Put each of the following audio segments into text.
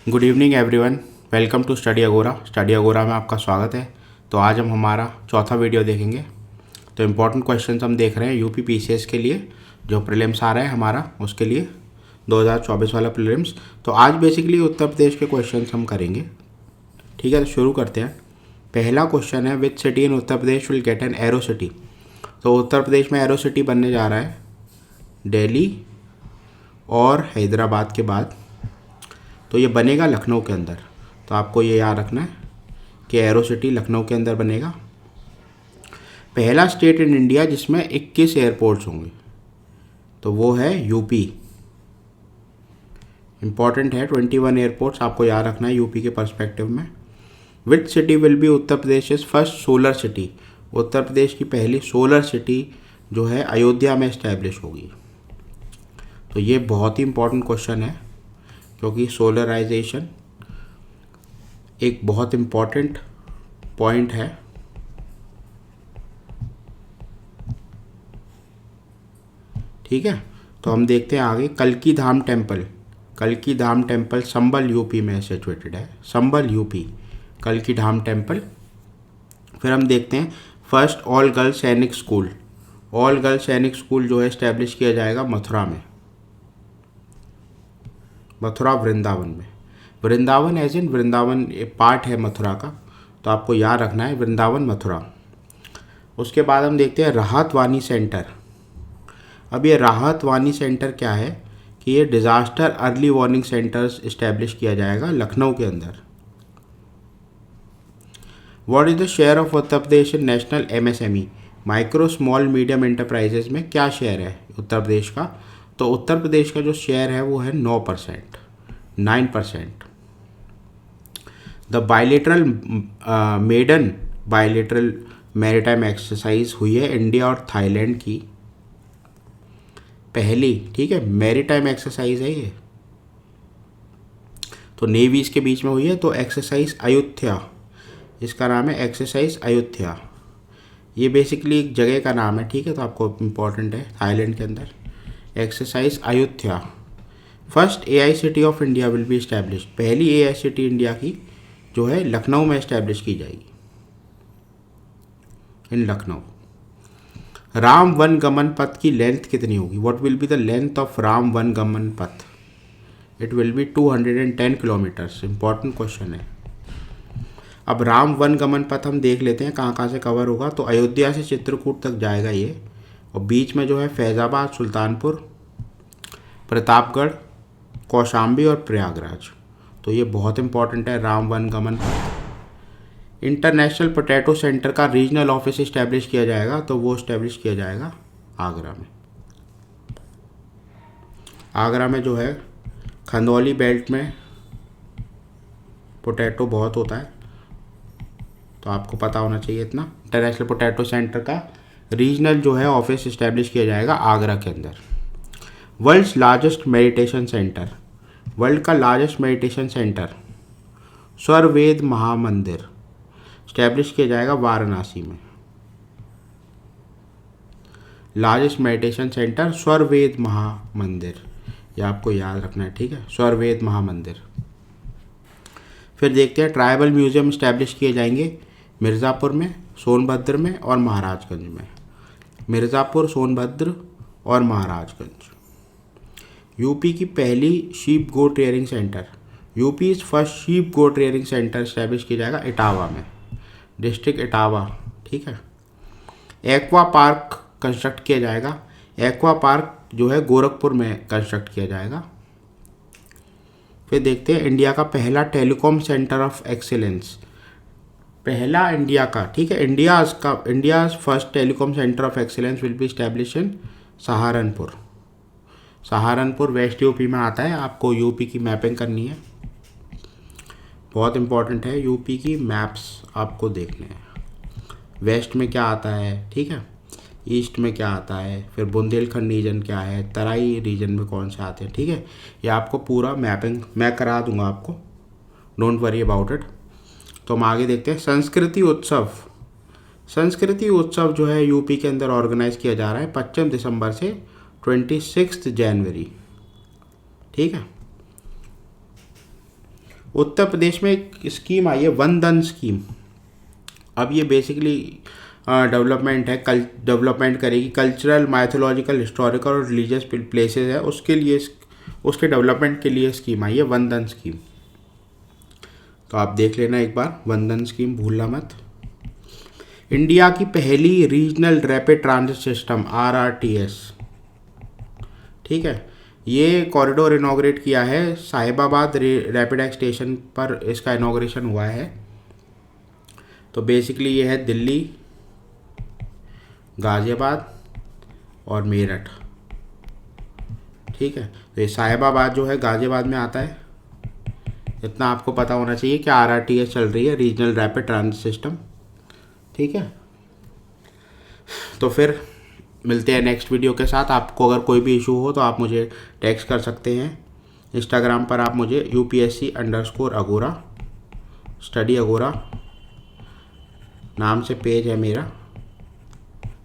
Good evening everyone. Welcome to study Agora. Study Agora में आपका स्वागत है। तो आज हम हमारा चौथा वीडियो देखेंगे। तो इम्पोर्टेंट क्वेश्चंस हम देख रहे हैं यूपी पीसीएस के लिए, जो प्रीलिम्स आ रहा है हमारा उसके लिए 2024 वाला प्रीलिम्स। तो आज बेसिकली उत्तर प्रदेश के क्वेश्चंस हम करेंगे। ठीक है, तो शुरू करते हैं। पहला क्वेश्चन है, which city in Uttar Pradesh will get an arrow city. तो उत्तर प्रदेश में एरो सिटी बनने जा रहा है दिल्ली और हैदराबाद के बाद। तो ये बनेगा लखनऊ के अंदर। तो आपको ये याद रखना है कि एरो सिटी लखनऊ के अंदर बनेगा। पहला स्टेट इन इंडिया जिसमें 21 एयरपोर्ट्स होंगे तो वो है यूपी। इंपॉर्टेंट है, 21 एयरपोर्ट्स आपको याद रखना है यूपी के पर्सपेक्टिव में। Which city will be Uttar Pradesh is first solar city. Uttar Pradesh की पहली सोलर सिटी जो है अयोध्या में इस्टेब्लिश होगी। तो ये बहुत ही इंपॉर्टेंट क्वेश्चन है क्योंकि सोलराइजेशन एक बहुत इम्पॉर्टेंट पॉइंट है। ठीक है, तो हम देखते हैं आगे। कल्की धाम टेम्पल। कल्की धाम टेम्पल संबल यूपी में सिचुएटेड है। संबल यूपी, कल्की धाम टेम्पल। फिर हम देखते हैं फर्स्ट ऑल गर्ल्स सैनिक स्कूल। ऑल गर्ल्स सैनिक स्कूल जो है इस्टेब्लिश किया जाएगा मथुरा में, मथुरा वृंदावन में। वृंदावन एज इन वृंदावन एक पार्ट है मथुरा का, तो आपको याद रखना है वृंदावन मथुरा। उसके बाद हम देखते हैं राहत वानी सेंटर। अब ये राहत वानी सेंटर क्या है कि ये disaster early warning centres establish किया जाएगा लखनऊ के अंदर। What is the share of Uttar Pradesh in national MSME. Micro small medium enterprises में क्या शेयर है उत्तर प्रदेश का। तो उत्तर प्रदेश का जो शेयर है वो है 9%, 9%। The bilateral maiden bilateral maritime exercise हुई है इंडिया और थाईलैंड की पहली। ठीक है, मैरीटाइम एक्सरसाइज है ये, तो नेवीज के बीच में हुई है। तो एक्सरसाइज अयोध्या, इसका नाम है एक्सरसाइज अयोध्या। ये बेसिकली एक जगह का नाम है। ठीक है, तो आपको इम्पोर्टेंट है थाईलैंड के अंदर exercise Ayodhya. First AI city of India will be establish. पहली एआई सिटी इंडिया की जो है लखनऊ में इस्टेब्लिश की जाएगी, इन लखनऊ। राम वन गमन पथ की लेंथ कितनी होगी। What will be the length of Ram one गमन पथ। It will be 210 kilometres. Important question है। अब राम वन गमन पथ हम देख लेते हैं कहाँ कहाँ से कवर होगा। तो अयोध्या से चित्रकूट तक जाएगा ये, और बीच में जो है फैज़ाबाद, सुल्तानपुर, प्रतापगढ़, कौशाम्बी और प्रयागराज। तो ये बहुत इंपॉर्टेंट है राम वन गमन पथ। इंटरनेशनल पोटैटो सेंटर का रीजनल ऑफिस इस्टेब्लिश किया जाएगा, तो वो इस्टेब्लिश किया जाएगा आगरा में। आगरा में जो है खंदौली बेल्ट में पोटैटो बहुत होता है, तो आपको पता होना चाहिए इतना। इंटरनेशनल पोटैटो सेंटर का रीजनल जो है ऑफिस इस्टेब्लिश किया जाएगा आगरा के अंदर। World's largest meditation centre. World का largest meditation centre Swarved Mahamandir establish किया जाएगा वाराणसी में। Largest meditation centre Swarved Mahamandir, ये आपको याद रखना है। ठीक है, स्वरवेद महामंदिर। फिर देखते हैं ट्राइबल म्यूजियम इस्टेब्लिश किए जाएंगे मिर्ज़ापुर में, सोनभद्र में और महाराजगंज में। मिर्ज़ापुर, सोनभद्र और महाराजगंज। यूपी की पहली sheep goat rearing centre. UP is first sheep goat rearing centre establish किया जाएगा इटावा में, डिस्ट्रिक्ट इटावा। ठीक है। एक्वा पार्क कंस्ट्रक्ट किया जाएगा। एक्वा पार्क जो है गोरखपुर में कंस्ट्रक्ट किया जाएगा। फिर देखते हैं इंडिया का पहला टेलीकॉम सेंटर ऑफ एक्सीलेंस। पहला इंडिया का, ठीक है, India's first telecom centre of excellence will be establish in Saharanpur. Saharanpur west UP में आता है। आपको यूपी की मैपिंग करनी है, बहुत इंपॉर्टेंट है। यूपी की मैप्स आपको देखने हैं, वेस्ट में क्या आता है, ठीक है, ईस्ट में क्या आता है, फिर बुंदेलखंड रीजन क्या है, तराई रीजन में कौन से आते हैं। ठीक है, ये आपको पूरा मैपिंग मैं करा दूंगा आपको, डोंट वरी अबाउट इट। तो हम आगे देखते हैं संस्कृति उत्सव। संस्कृति उत्सव जो है यूपी के अंदर ऑर्गेनाइज किया जा रहा है 25 दिसंबर से 26 जनवरी। ठीक है, उत्तर प्रदेश में एक स्कीम आई है वन धन स्कीम। अब ये बेसिकली डेवलपमेंट है, डेवलपमेंट करेगी कल्चरल, माइथोलॉजिकल, हिस्टोरिकल और रिलीजियस प्लेसेस है, उसके लिए, उसके डेवलपमेंट के लिए स्कीम आई है वन धन स्कीम। तो आप देख लेना एक बार, वन धन स्कीम भूलना मत। इंडिया की पहली regional rapid transit system RRTS, ठीक है, ये कॉरिडोर इनॉग्रेट किया है साहिबाबाद रैपिड एक्स स्टेशन पर, इसका इनॉग्रेशन हुआ है। तो बेसिकली ये है दिल्ली, गाज़ियाबाद और मेरठ, ठीक है। तो ये साहिबाबाद जो है गाज़ियाबाद में आता है, इतना आपको पता होना चाहिए कि RRTS चल रही है, रीजनल रैपिड ट्रांजिट सिस्टम, ठीक है। तो फिर मिलते हैं नेक्स्ट वीडियो के साथ। आपको अगर कोई भी इशू हो तो आप मुझे टेक्स्ट कर सकते हैं। इंस्टाग्राम पर आप मुझे UPSC_Agora, स्टडी अगोरा नाम से पेज है मेरा,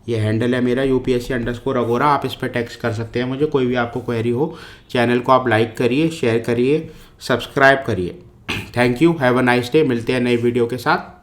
ये हैंडल है मेरा UPSC_Agora। आप इस पर टेक्स्ट कर सकते हैं मुझे, कोई भी आपको क्वेरी हो। चैनल को आप लाइक करिए, शेयर करिए, सब्सक्राइब करिए। Thank you, have a nice day. मिलते हैं नए वीडियो के साथ।